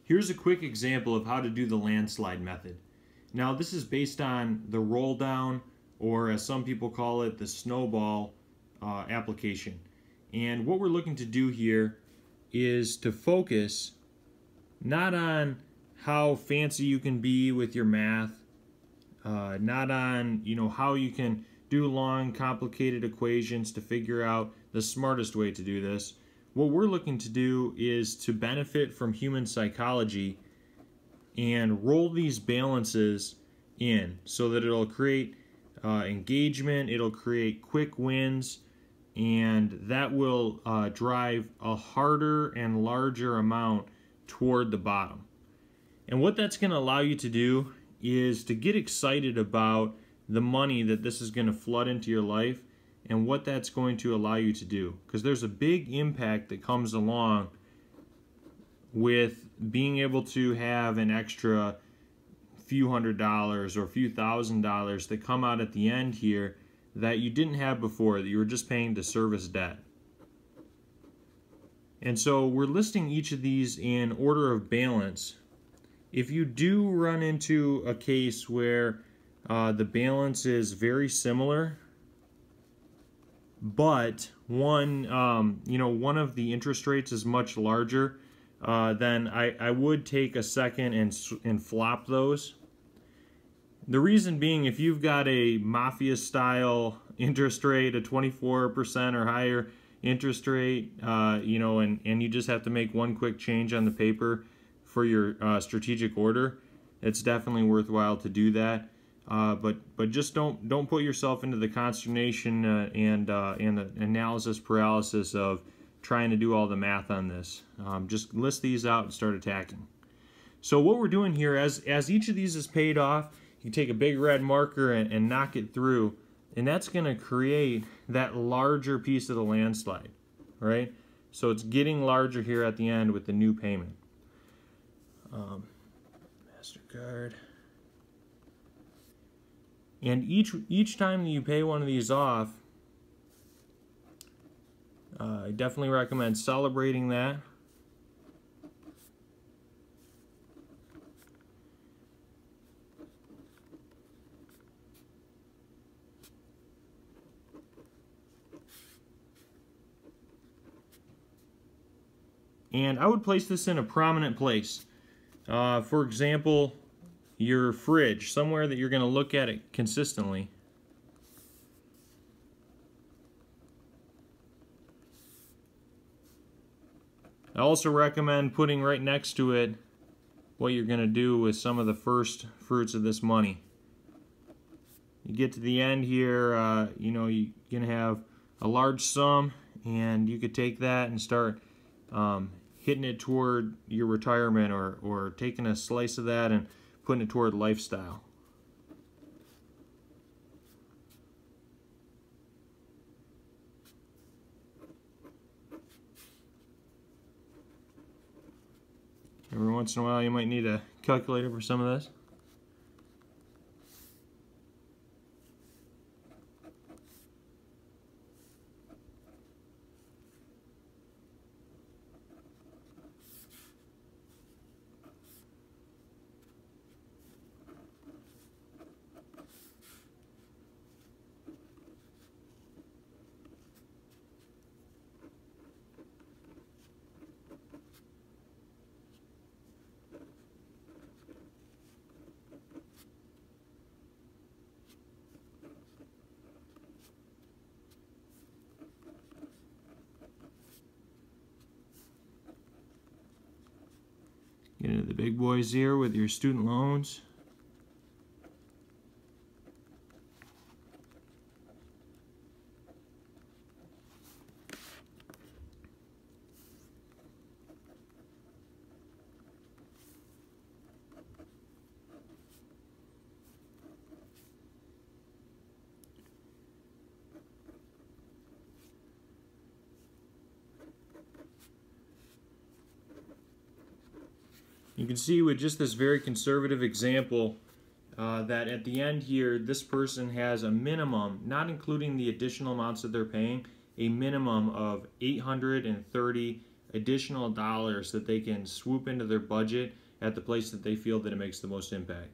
Here's a quick example of how to do the landslide method. Now this is based on the roll down, or as some people call it, the snowball application. And what we're looking to do here is to focus not on how fancy you can be with your math, not on how you can do long complicated equations to figure out the smartest way to do this. What we're looking to do is to benefit from human psychology and roll these balances in so that it'll create engagement, it'll create quick wins, and that will drive a harder and larger amount toward the bottom. And what that's going to allow you to do is to get excited about the money that this is going to flood into your life and what that's going to allow you to do. Because there's a big impact that comes along with being able to have an extra few $100s or a few $1,000s that come out at the end here that you didn't have before, that you were just paying to service debt. And so we're listing each of these in order of balance. If you do run into a case where the balance is very similar, but one of the interest rates is much larger, then I would take a second and flop those. The reason being, if you've got a mafia style interest rate, a 24% or higher interest rate, and you just have to make one quick change on the paper for your strategic order, it's definitely worthwhile to do that. But just don't put yourself into the consternation and the analysis paralysis of trying to do all the math on this. Just list these out and start attacking. So what we're doing here, as each of these is paid off, you take a big red marker and knock it through, and that's going to create that larger piece of the landslide, right? So it's getting larger here at the end with the new payment. MasterCard. And each time that you pay one of these off, I definitely recommend celebrating that. And I would place this in a prominent place. For example, your fridge, somewhere that you're going to look at it consistently. I also recommend putting right next to it what you're going to do with some of the first fruits of this money. You get to the end here, you're going to have a large sum, and you could take that and start hitting it toward your retirement, or taking a slice of that and putting it toward lifestyle. Every once in a while you might need a calculator for some of this. Get into the big boys here with your student loans. You can see with just this very conservative example that at the end here, this person has a minimum, not including the additional amounts that they're paying, a minimum of $830 additional dollars that they can swoop into their budget at the place that they feel that it makes the most impact.